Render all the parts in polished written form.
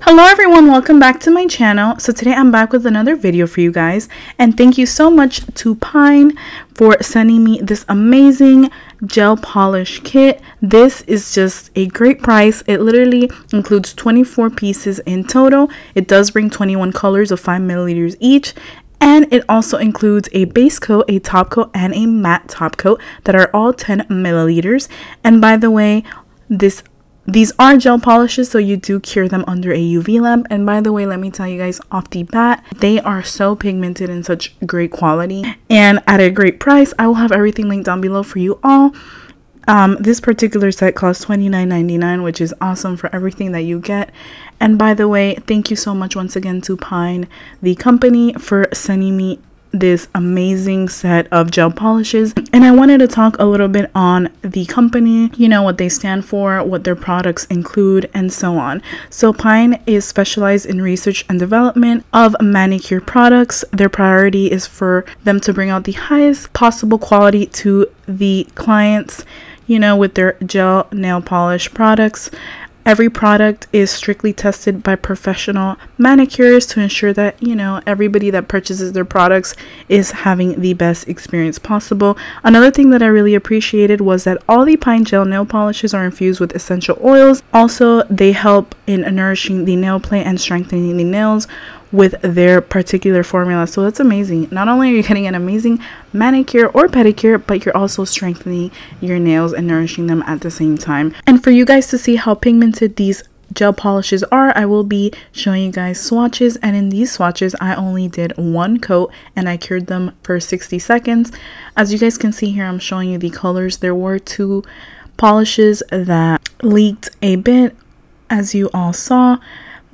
Hello everyone, welcome back to my channel. So today I'm back with another video for you guys, and thank you so much to Pine for sending me this amazing gel polish kit. This is just a great price. It literally includes 24 pieces in total. It does bring 21 colors of 5 milliliters each, and it also includes a base coat, a top coat, and a matte top coat that are all 10 milliliters. And by the way, these are gel polishes, so you do cure them under a UV lamp. And by the way, let me tell you guys off the bat, they are so pigmented and such great quality and at a great price. I will have everything linked down below for you all. This particular set costs $29.99, which is awesome for everything that you get. And by the way, thank you so much once again to Pine, the company, for sending me this amazing set of gel polishes. And I wanted to talk a little bit on the company, you know, what they stand for, what their products include, and so on. So Pine is specialized in research and development of manicure products. Their priority is for them to bring out the highest possible quality to the clients, you know, with their gel nail polish products. Every product is strictly tested by professional manicurists to ensure that, you know, everybody that purchases their products is having the best experience possible. Another thing that I really appreciated was that all the Pine gel nail polishes are infused with essential oils. Also, they help in nourishing the nail plate and strengthening the nails with their particular formula. So that's amazing. Not only are you getting an amazing manicure or pedicure, but you're also strengthening your nails and nourishing them at the same time. And for you guys to see how pigmented these gel polishes are, I will be showing you guys swatches. And in these swatches, I only did one coat and I cured them for 60 seconds. As you guys can see here, I'm showing you the colors. There were two polishes that leaked a bit, as you all saw.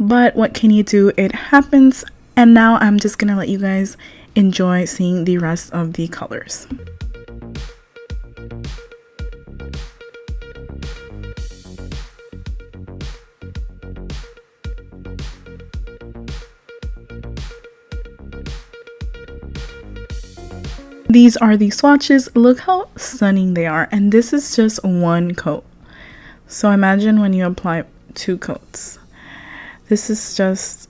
But what can you do? It happens. And now I'm just gonna let you guys enjoy seeing the rest of the colors. These are the swatches. Look how stunning they are. And this is just one coat. So imagine when you apply two coats. This is just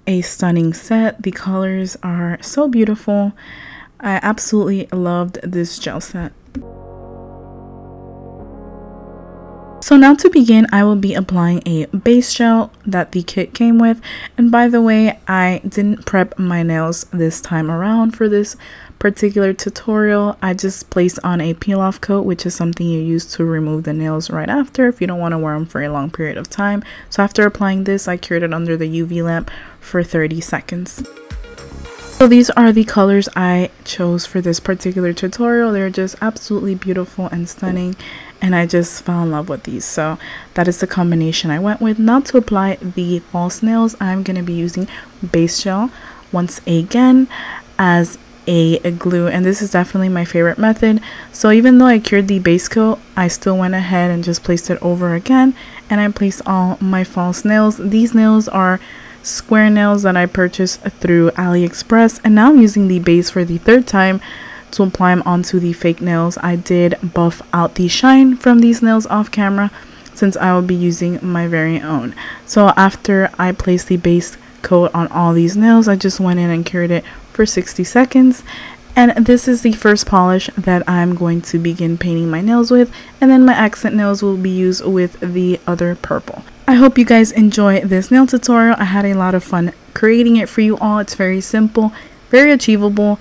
a stunning set. The colors are so beautiful. I absolutely loved this gel set. So now to begin, I will be applying a base gel that the kit came with. And by the way, I didn't prep my nails this time around for this particular tutorial. I just placed on a peel off coat, which is something you use to remove the nails right after if you don't want to wear them for a long period of time. So after applying this, I cured it under the UV lamp for 30 seconds. So these are the colors I chose for this particular tutorial. They're just absolutely beautiful and stunning, and I just fell in love with these. So that is the combination I went with. Now to apply the false nails, I'm going to be using base gel once again as a glue, and this is definitely my favorite method. So even though I cured the base coat, I still went ahead and just placed it over again, and I placed all my false nails. These nails are square nails that I purchased through AliExpress, and now I'm using the base for the third time to apply them onto the fake nails. I did buff out the shine from these nails off camera since I will be using my very own. So after I placed the base coat on all these nails, I just went in and cured it for 60 seconds. And this is the first polish that I'm going to begin painting my nails with, and then my accent nails will be used with the other purple. I hope you guys enjoy this nail tutorial. I had a lot of fun creating it for you all. It's very simple, very achievable,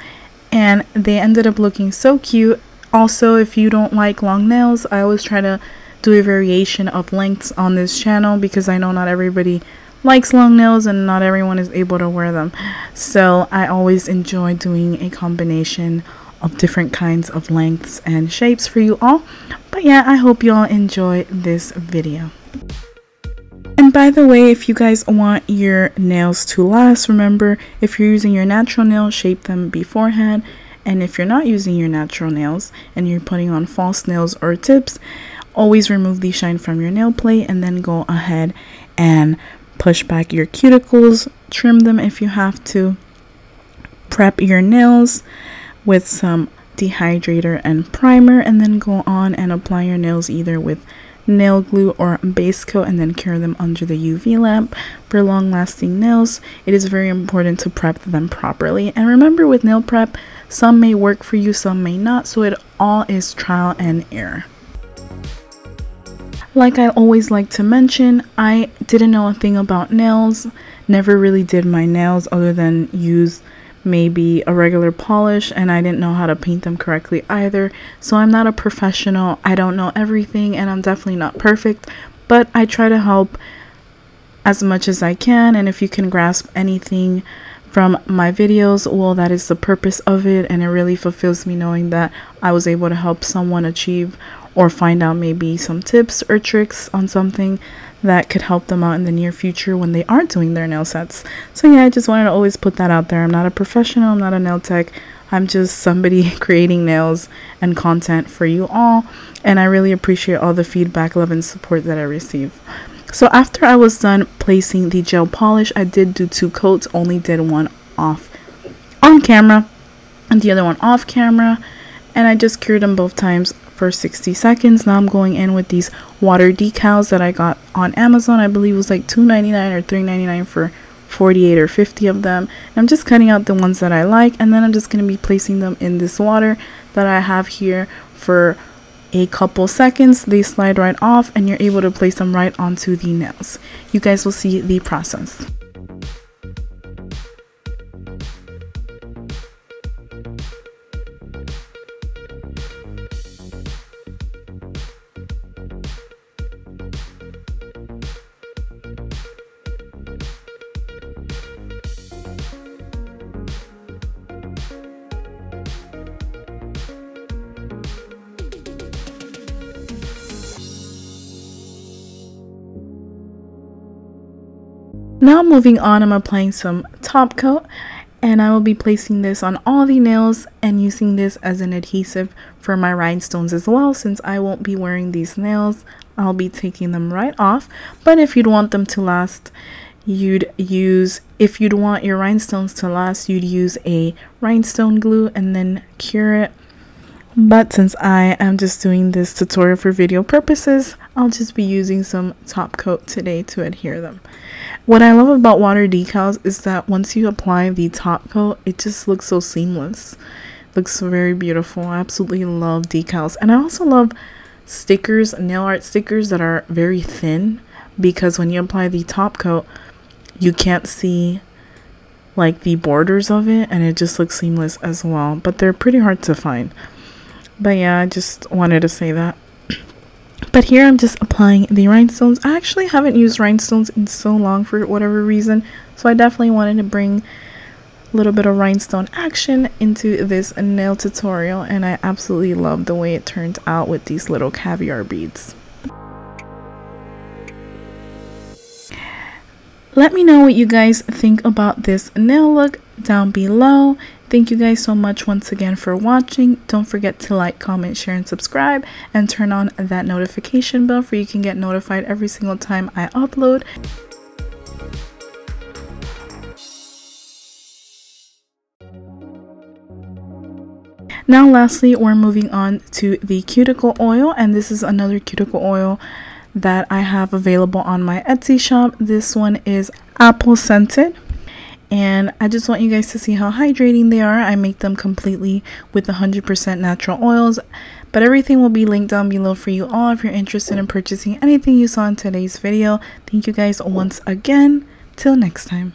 and they ended up looking so cute. Also, if you don't like long nails, I always try to do a variation of lengths on this channel because I know not everybody likes long nails and not everyone is able to wear them. So I always enjoy doing a combination of different kinds of lengths and shapes for you all. But yeah, I hope you all enjoy this video. And by the way, if you guys want your nails to last, remember, if you're using your natural nails, shape them beforehand. And if you're not using your natural nails and you're putting on false nails or tips, always remove the shine from your nail plate and then go ahead and push back your cuticles, trim them if you have to, prep your nails with some dehydrator and primer, and then go on and apply your nails either with nail glue or base coat and then cure them under the UV lamp. For long lasting nails, it is very important to prep them properly. And remember, with nail prep, some may work for you, some may not, so it all is trial and error. Like I always like to mention, I didn't know a thing about nails, never really did my nails other than use maybe a regular polish, and I didn't know how to paint them correctly either. So I'm not a professional, I don't know everything, and I'm definitely not perfect, but I try to help as much as I can. And if you can grasp anything from my videos, well, that is the purpose of it, and it really fulfills me knowing that I was able to help someone achieve or find out maybe some tips or tricks on something that could help them out in the near future when they are doing their nail sets. So yeah, I just wanted to always put that out there. I'm not a professional, I'm not a nail tech, I'm just somebody creating nails and content for you all, and I really appreciate all the feedback, love, and support that I receive. So after I was done placing the gel polish, I did do 2 coats, only did one off on camera and the other one off camera, and I just cured them both times for 60 seconds. Now I'm going in with these water decals that I got on Amazon. I believe it was like $2.99 or $3.99 for 48 or 50 of them. I'm just cutting out the ones that I like, and then I'm just going to be placing them in this water that I have here for a couple seconds. They slide right off and you're able to place them right onto the nails. You guys will see the process. Now moving on, I'm applying some top coat, and I will be placing this on all the nails and using this as an adhesive for my rhinestones as well. Since I won't be wearing these nails, I'll be taking them right off. But if you'd want them to last, if you'd want your rhinestones to last, you'd use a rhinestone glue and then cure it. But since I am just doing this tutorial for video purposes, I'll just be using some top coat today to adhere them. What I love about water decals is that once you apply the top coat, it just looks so seamless. Looks very beautiful. I absolutely love decals. And I also love stickers, nail art stickers that are very thin, because when you apply the top coat, you can't see like the borders of it, and it just looks seamless as well. But they're pretty hard to find. But yeah, I just wanted to say that. But here I'm just applying the rhinestones. I actually haven't used rhinestones in so long for whatever reason, so I definitely wanted to bring a little bit of rhinestone action into this nail tutorial, and I absolutely love the way it turned out with these little caviar beads. Let me know what you guys think about this nail look down below. Thank you guys so much once again for watching. Don't forget to like, comment, share, and subscribe, and turn on that notification bell so you can get notified every single time I upload. Now lastly, we're moving on to the cuticle oil, and this is another cuticle oil that I have available on my Etsy shop. This one is apple scented. And I just want you guys to see how hydrating they are. I make them completely with 100% natural oils, but everything will be linked down below for you all if you're interested in purchasing anything you saw in today's video. Thank you guys once again. Till next time.